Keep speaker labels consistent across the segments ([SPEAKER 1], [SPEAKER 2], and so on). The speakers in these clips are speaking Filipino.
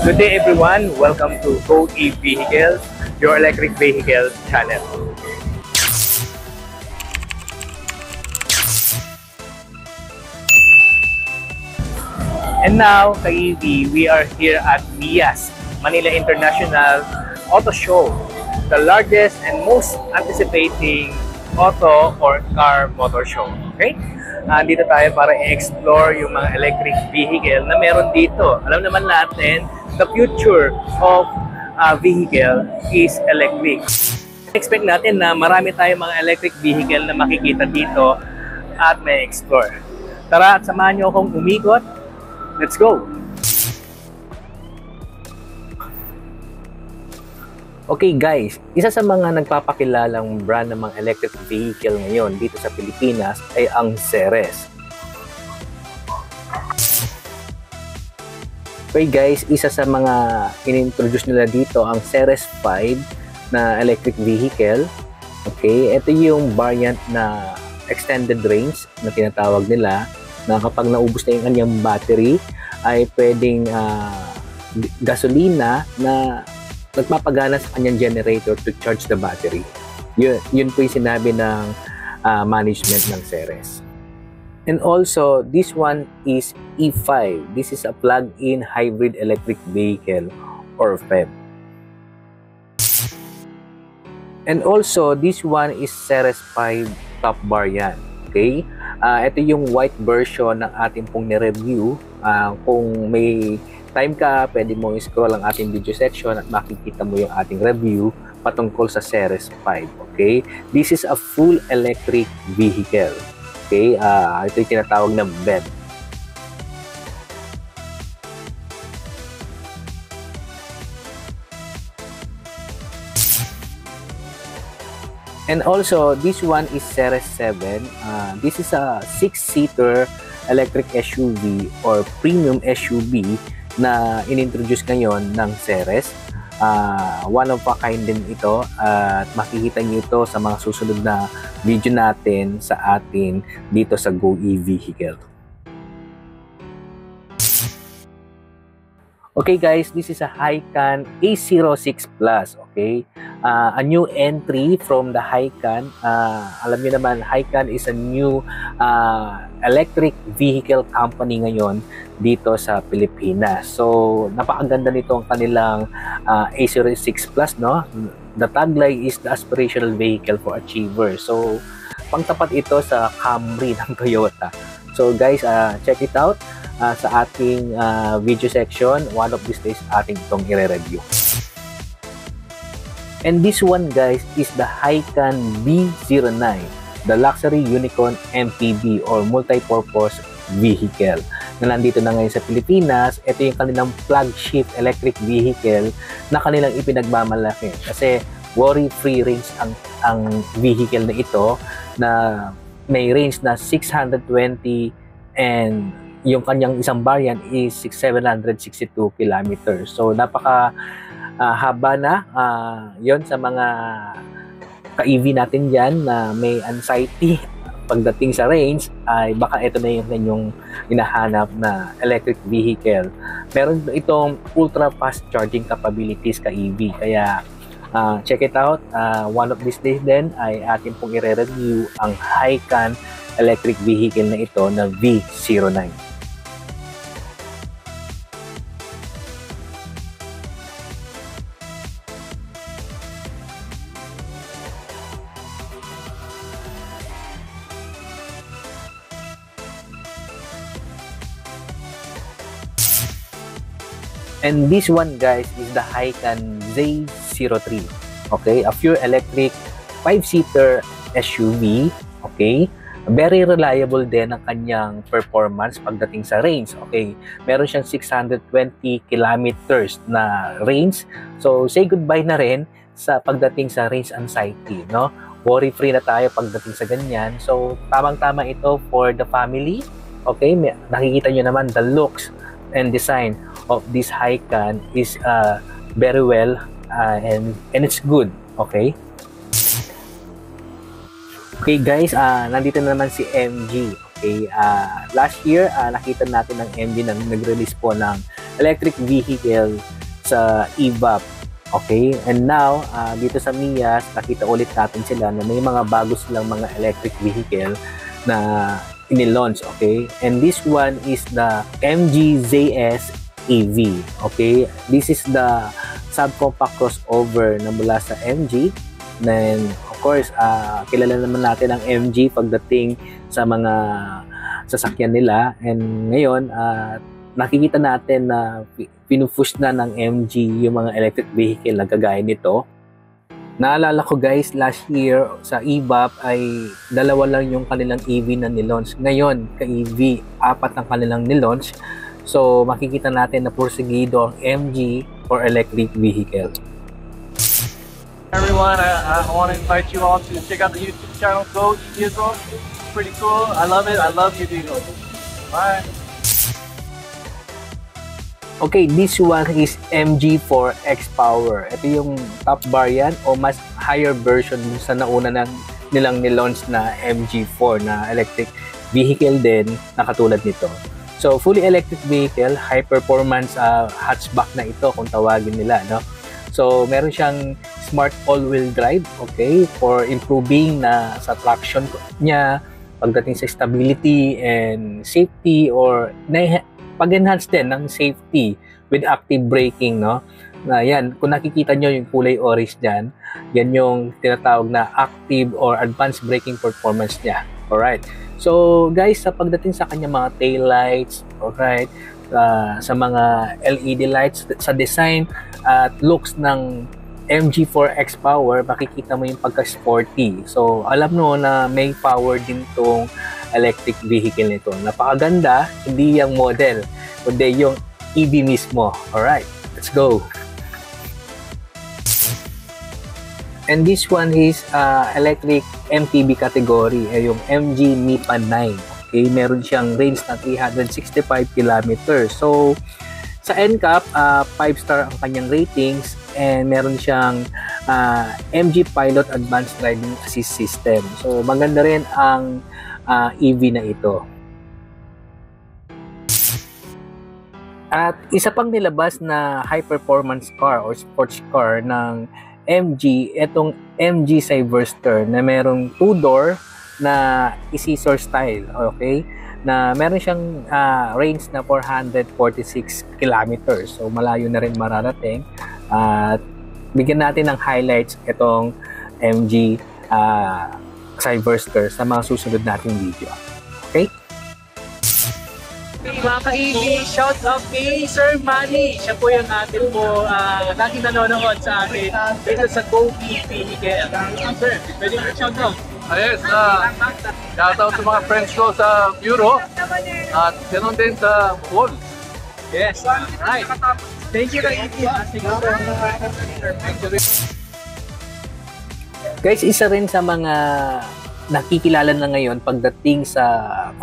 [SPEAKER 1] Good day everyone, welcome to Go E-Vehicles, your electric vehicle channel. And now, ka-EV, we are here at MIAS, Manila International Auto Show, the largest and most anticipating auto or car motor show. Okay? Dito tayo para i-explore yung mga electric vehicle na meron dito. Alam naman natin, the future of vehicle is electric. Expect natin na marami tayong mga electric vehicle na makikita dito at may explore. Tara at samahan nyo akong umikot. Let's go! Okay guys, isa sa mga nagpapakilalang brand ng mga electric vehicle ngayon dito sa Pilipinas ay ang Ceres. Okay guys, isa sa mga in-introduce nila dito ang Ceres 5 na electric vehicle. Okay, ito yung variant na extended range na tinatawag nila, na kapag naubos na yung kanyang battery ay pwedeng gasolina na nagpapagana sa kanyang generator to charge the battery. Yun po yung sinabi ng management ng Ceres. And also, this one is E5. This is a plug-in hybrid electric vehicle or PHEV. And also, this one is Ceres 5 top variant. Okay? Ito yung white version ng ating pong ni-review. Kung may time ka, pwede mo i-scroll ang ating video section at makikita mo yung ating review patungkol sa Ceres 5. Okay? This is a full electric vehicle. Okay? Ito yung tinatawag na BEV. And also, this one is Ceres 7. This is a 6-seater electric SUV or premium SUV na in-introduce ngayon ng Ceres. One of a kind din ito at makikita niyo ito sa mga susunod na video natin sa atin dito sa Go E-Vehicle. Okay guys, this is a Hycan A06 Plus. Okay, a new entry from the Hycan. Alam niyo naman, Hycan is a new electric vehicle company ngayon dito sa Pilipinas. So, napakaganda nito ang kanilang A06 Plus, no? The tagline is the aspirational vehicle for achievers. So, pangtapat ito sa Camry ng Toyota. So, guys, check it out sa ating video section. One of these days, ating itong i-review. And this one, guys, is the Hycan B09, the luxury unicorn MPV or multi-purpose vehicle na nandito na ngayon sa Pilipinas. Ito yung kanilang flagship electric vehicle na kanilang ipinagmamalaki kasi worry-free range ang vehicle na ito, na may range na 620 and yung kanyang isang variant is 762 kilometers. So napaka haba na yon sa mga ka-EV natin dyan na may anxiety pagdating sa range, ay baka ito na yung inyong hinahanap na electric vehicle. Meron itong ultra fast charging capabilities ka-EV, kaya check it out. One of these days din ay atin pong i-review ang Hycan electric vehicle na ito na V09. And this one, guys, is the Hycan Z03. Okay, a pure electric 5-seater SUV. Okay, very reliable din ang kanyang performance pagdating sa range. Okay, meron siyang 620 kilometers na range. So, say goodbye na rin sa pagdating sa range anxiety, no? Worry-free na tayo pagdating sa ganyan. So, tamang-tama ito for the family. Okay, nakikita nyo naman the looks and design of this Hycan is very well and it's good. Okay. Okay guys, nandito na naman si MG. Okay, last year nakita natin ng MG na nag-release po ng electric vehicle sa EVAP. Okay, and now dito sa Mias, nakita ulit natin sila na may mga bago silang mga electric vehicle na inilaunch. Okay, and this one is the MG ZS EV. Okay, this is the subcompact crossover na mula sa MG. Then of course, kilala naman natin ang MG pagdating sa mga sasakyan nila, and ngayon nakikita natin na pinupush na ng MG yung mga electric vehicle na kagaya nito. Naalala ko guys, last year sa EVAP ay dalawa lang yung kanilang EV na nilaunch. Ngayon, ka-EV, 4 ang kanilang nilaunch. So, makikita natin na porsigido ang MG for electric vehicle.
[SPEAKER 2] Everyone, I want to invite you all to check out the YouTube channel, Go E-Vehicle. It's pretty cool. I love it. I love E-Vehicle. Bye.
[SPEAKER 1] Okay, this one is MG4 X-Power. Ito yung top variant o mas higher version sa nauna nilang nilaunch na MG4 na electric vehicle din na katulad nito. So, fully electric vehicle, high performance hatchback na ito kung tawagin nila, no? So, meron siyang smart all-wheel drive, okay, for improving na sa traction niya pagdating sa stability and safety, or pag-enhance din ng safety with active braking, no? Na yan, kung nakikita nyo yung kulay orange dyan, yan yung tinatawag na active or advanced braking performance niya. Alright. So, guys, sa pagdating sa kanya mga tail lights, alright, sa mga LED lights, sa design at looks ng MG4 X-Power, makikita mo yung pagka-sporty. So, alam mo na may power din tong electric vehicle nito. Napakaganda, hindi yung model, kundi yung EV mismo. Alright, let's go. And this one is electric MPV category, yung MG MIPA 9. Okay, meron siyang range na 365 kilometers. So, sa NCAP, 5-star ang kanyang ratings, and meron siyang MG Pilot Advanced Driving Assist System. So, maganda rin ang EV na ito. At isa pang nilabas na high-performance car or sports car ng MG, itong MG Cyberster na merong 2-door na scissor style, okay? Na meron siyang range na 446 kilometers. So, malayo na rin mararating. At bigyan natin ng highlights itong MG Cyberster sa mga susunod nating video. Okay?
[SPEAKER 2] Mga ka-EV, shout out kay Sir Manny. Siya po yung atin po lagi nanonood sa atin dito sa Go E-Vehicle. Sir, pwede mo shout out?
[SPEAKER 3] Yes, shout out sa mga friends ko sa Bureau at ganoon din sa Wall.
[SPEAKER 2] Yes, right. Thank you ka-EV.
[SPEAKER 1] Guys, isa rin sa mga nakikilala na ngayon pagdating sa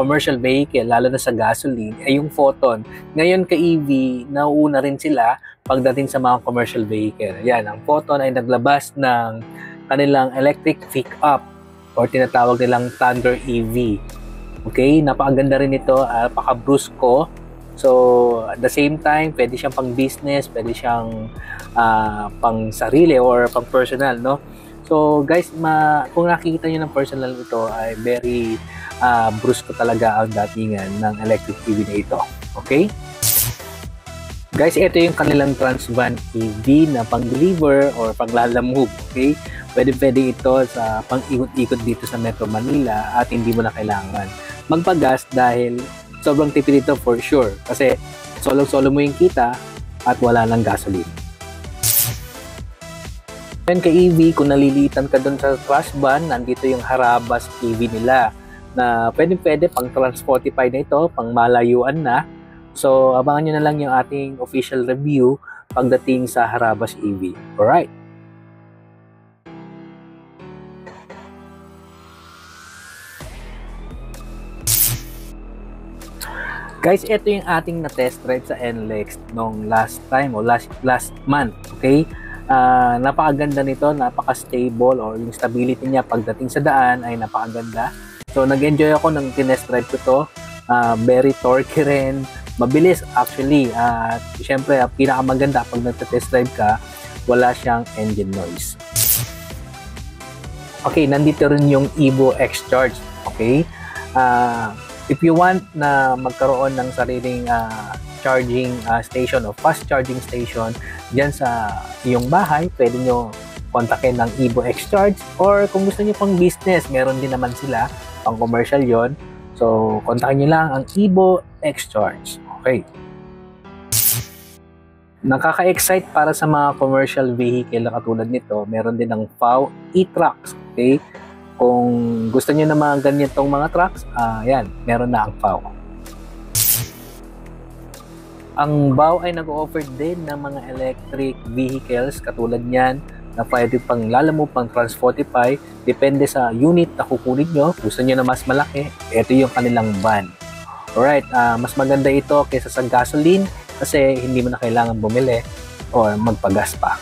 [SPEAKER 1] commercial vehicle, lalo na sa gasoline, ay yung Photon. Ngayon ka-EV, nauuna rin sila pagdating sa mga commercial vehicle. Yan, ang Photon ay naglabas ng kanilang electric pick-up or tinatawag nilang Thunder EV. Okay, napakaganda rin ito, napaka-brusco. So, at the same time, pwede siyang pang business, pwede siyang pang sarili or pang personal, no? So, guys, kung nakikita nyo ng personal ito, ay very brusco talaga ang datingan ng electric EV na ito. Okay? Guys, ito yung kanilang Transvan EV na pang-deliver or pang-lalamove. Okay? Pwede ito sa pang-ikot-ikot dito sa Metro Manila at hindi mo na kailangan magpagas dahil sobrang tipid ito for sure. Kasi solo-solo mo yung kita at wala ng gasoline. Ngayon ka-EV, kung nalilitan ka dun sa crash ban, nandito yung Harabas EV nila na pwede pang Transportify na ito, pang malayuan na. So, abangan nyo na lang yung ating official review pagdating sa Harabas EV. Alright. Guys, ito yung ating na-test drive sa NLEX nung last time o last month. Okay? Napakaganda nito, napaka-stable or yung stability niya pagdating sa daan ay napakaganda. So, nag-enjoy ako ng tinest drive ko to. Very torque rin, Mabilis actually, at syempre ang pinakamaganda pag nagte-test drive ka, wala siyang engine noise. Okay, nandito rin yung Evo X-Charge. Okay, if you want na magkaroon ng sariling charging station o fast charging station dyan sa iyong bahay, pwede nyo kontakin ng Evo X-Charge, or kung gusto nyo pang business, meron din naman sila, pang commercial yon. So, kontakin nyo lang ang Evo X-Charge. Okay. Nakaka-excite para sa mga commercial vehicle na katulad nito, meron din ng FAW e-trucks. Okay. Kung gusto nyo na mga ganitong mga trucks, yan, meron na ang FAW. Ang BAW ay nag-offer din ng mga electric vehicles katulad niyan na pwede pang lalamove, pang transportify, depende sa unit na kukunin nyo. Gusto nyo na mas malaki, ito yung kanilang van. Alright, mas maganda ito kaysa sa gasoline kasi hindi mo na kailangan bumili o magpagas pa.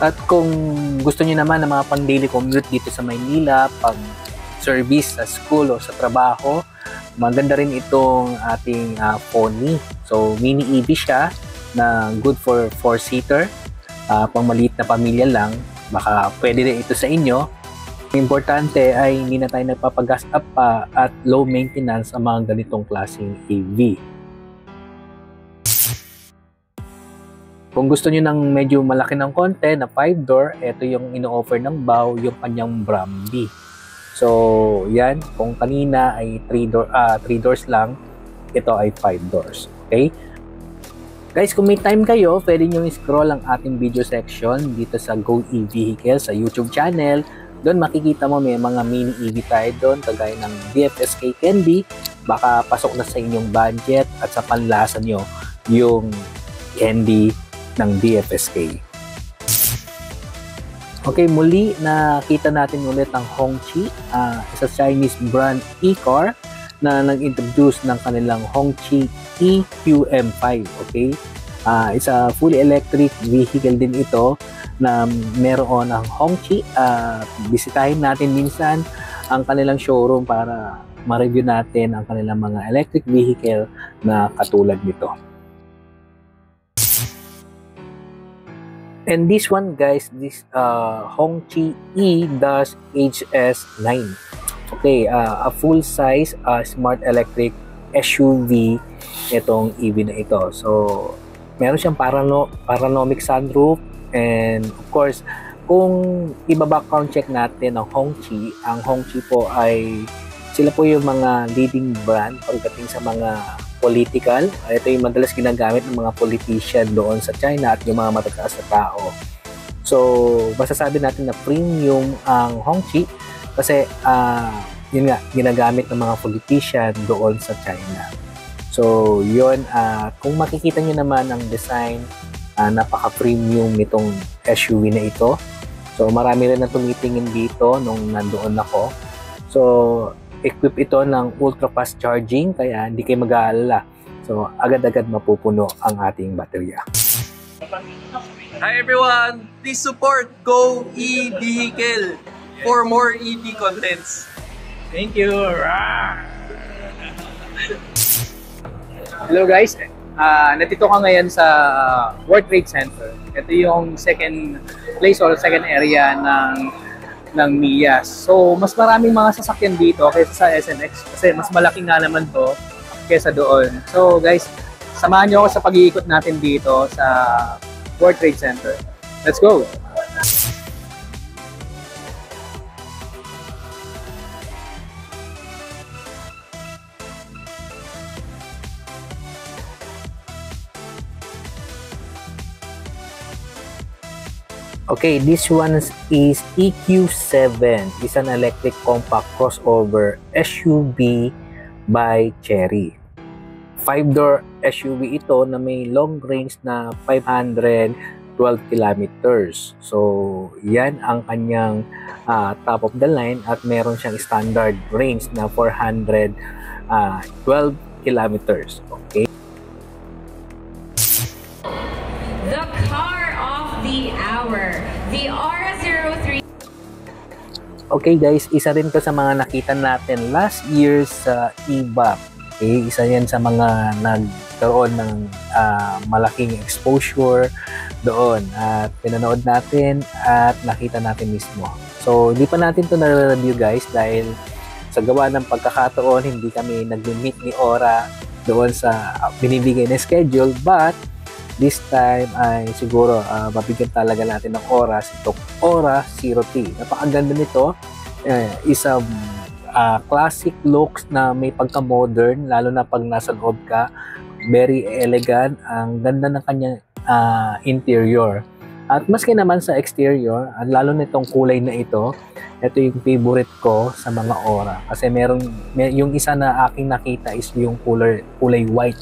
[SPEAKER 1] At kung gusto nyo naman ng mga pang daily commute dito sa Maynila, pang service sa school o sa trabaho, maganda rin itong ating Pony. So, mini EV siya na good for 4-seater. Pang maliit na pamilya lang, baka pwede rin ito sa inyo. Importante ay hindi na tayo nagpapagas up pa at low maintenance ang mga ganitong klaseng EV. Kung gusto nyo ng medyo malaki ng konti na 5-door, ito yung ino-offer ng BAW, yung kanyang Brumby. So, yan. Kung kanina ay 3 doors lang, ito ay 5 doors. Okay? Guys, kung may time kayo, pwede nyo i-scroll ang ating video section dito sa Go E-Vehicle sa YouTube channel. Doon makikita mo may mga mini EV tayo doon, kagaya ng DFSK Candy. Baka pasok na sa inyong budget at sa panlasa nyo yung candy ng DFSK. Okay, muli nakita natin ulit ang Hongqi, isa Chinese brand e-car na nag-introduce ng kanilang Hongqi EQM5. Okay, it's a fully electric vehicle din ito na meron ang Hongqi. Bisitahin natin minsan ang kanilang showroom para ma-review natin ang kanilang mga electric vehicle na katulad nito. And this one guys, this Hongqi E-HS9. Okay, a full-size smart electric SUV itong EV na ito. So, meron siyang panoramic sunroof, and of course, kung i-background check natin ang Hongqi po ay sila po yung mga leading brand pagdating sa mga political. Ito yung madalas ginagamit ng mga politician doon sa China at yung mga matataas na tao. So, masasabi natin na premium ang Hongqi kasi yun nga, ginagamit ng mga politician doon sa China. So, yun, kung makikita nyo naman ang design, napaka-premium nitong SUV na ito. So, marami rin na tumitingin dito nung nandoon ako. So, equip ito ng ultra-fast charging, kaya hindi kayo mag-aalala. So, agad-agad mapupuno ang ating baterya.
[SPEAKER 3] Hi everyone! Please support Go E-Vehicle for more EV contents.
[SPEAKER 2] Thank you!
[SPEAKER 4] Hello guys, nandito ka ngayon sa World Trade Center. Ito yung second place or second area ng MIAS. So, mas maraming mga sasakyan dito kaysa sa SNX kasi mas malaki nga naman to kaysa doon. So guys, samahan nyo ako sa pag-iikot natin dito sa World Trade Center. Let's go!
[SPEAKER 1] Okay, this one is EQ7. It's an electric compact crossover SUV by Chery. 5-door SUV ito na may long range na 512 kilometers. So, yan ang kanyang top of the line at meron siyang standard range na 412 kilometers. Okay.
[SPEAKER 5] The car of the hour, the R03.
[SPEAKER 1] Okay guys, isa rin to sa mga nakita natin last year sa EVAP. Okay, isa yan sa mga nagkaroon ng malaking exposure doon at pinanood natin at nakita natin mismo. So, hindi pa natin to na-review guys dahil sa gawa ng pagkakataon, hindi kami nag-meet ni Ora doon sa binibigay na schedule, but this time ay siguro mabigyan talaga natin ng oras itong Ora Zero T. Napakaganda nito. Isang classic looks na may pagka-modern, lalo na pag nasa loob ka. Very elegant. Ang ganda ng kanyang interior. At maski naman sa exterior, at lalo nitong kulay na ito yung favorite ko sa mga Ora. Kasi yung isa na aking nakita is yung kulay white.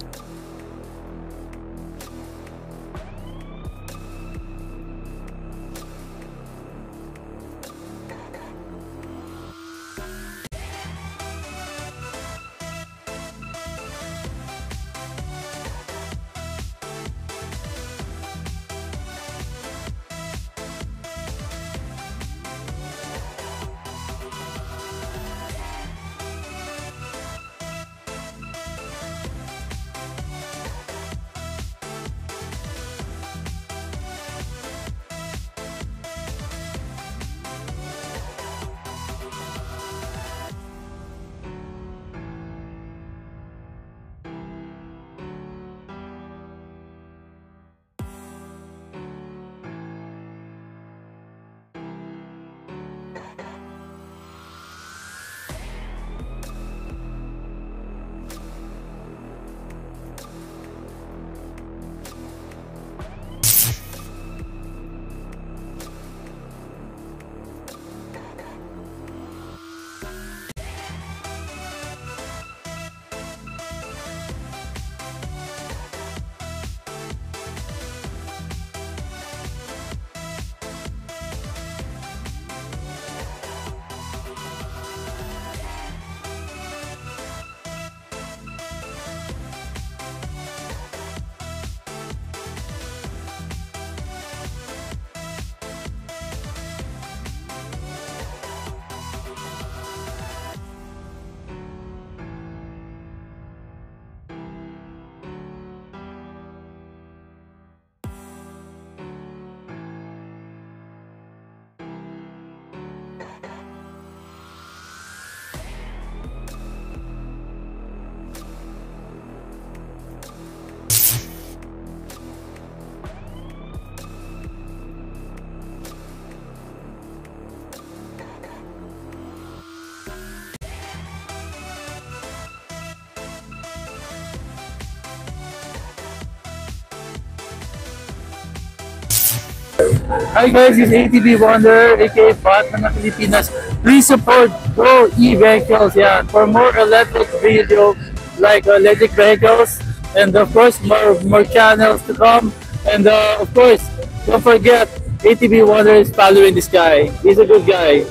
[SPEAKER 3] Hi guys, this is ATV Wonder, aka Batman ng Pilipinas. Please support Go E-Vehicles yan for more electric video like electric vehicles, and of course more channels to come, and of course don't forget ATV Wonder is following this guy. He's a good guy.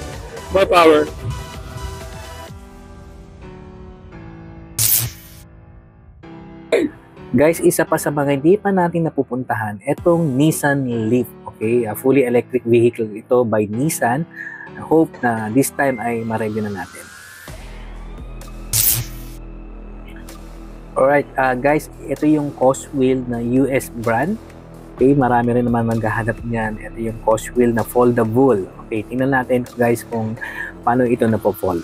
[SPEAKER 3] More power.
[SPEAKER 1] Guys, isa pa sa mga hindi pa natin napupuntahan, itong Nissan Leaf. Okay, a fully electric vehicle ito by Nissan. I hope na this time ay ma-review na natin. Alright, guys, ito yung Coswheel na US brand. Okay, marami rin naman maghahanap niyan. Ito yung Coswheel na foldable. Okay, tingnan natin guys kung paano ito napo-fold.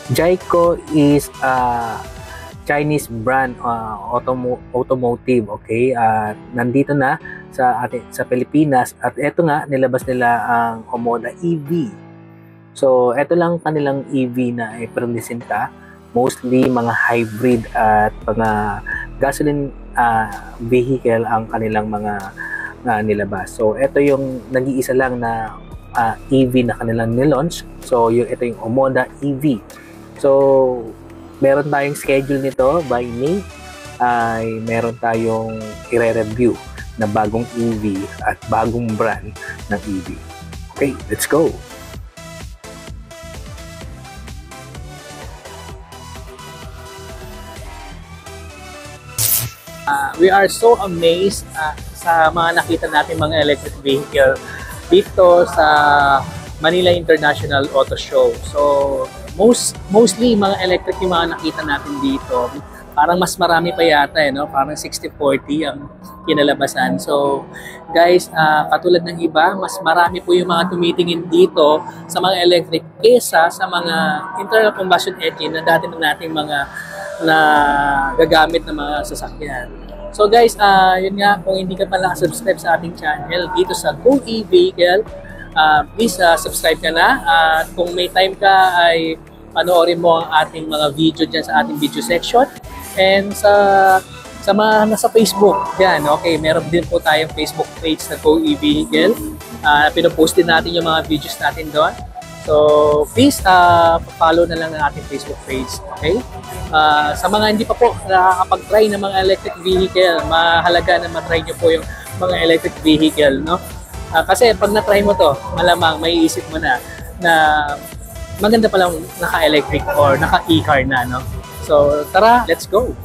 [SPEAKER 1] Jayco is a Chinese brand automotive, okay? Nandito na sa Pilipinas at eto nga nilabas nila ang Omoda EV. So, eto lang kanilang EV na ipresenta, mostly mga hybrid at mga gasoline vehicle ang kanilang mga nilabas. So, eto yung nag-iisa lang na EV na kanilang nilaunch. So, ito yung Omoda EV. So, meron tayong schedule nito by May. ay meron tayong i-review na bagong EV at bagong brand ng EV. Okay, let's go!
[SPEAKER 4] We are so amazed sa mga nakita natin mga electric vehicle dito sa Manila International Auto Show. So, mostly mga electric yung mga nakita natin dito. Parang mas marami pa yata, no? Parang 60-40 ang kinalabasan. So, guys, katulad ng iba, mas marami po yung mga tumitingin dito sa mga electric kesa sa mga internal combustion engine na dati na nating mga na gagamit ng mga sasakyan. So guys, yun nga, kung hindi ka pa nakasubscribe sa ating channel dito sa Go E-Vehicle, please subscribe ka na. At kung may time ka ay panoorin mo ang ating mga video dyan sa ating video section. And sa mga nasa Facebook, yan, okay, meron din po tayong Facebook page na Go E-Vehicle. Pinopost din natin yung mga videos natin doon. So, please, follow na lang ang ating Facebook page, okay? Sa mga hindi pa po nakakapag-try ng mga electric vehicle, mahalaga na matry nyo po yung mga electric vehicle, no? Kasi pag na-try mo to, malamang may isip mo na maganda palang naka-electric or naka-e-car na, no? So, tara, let's go!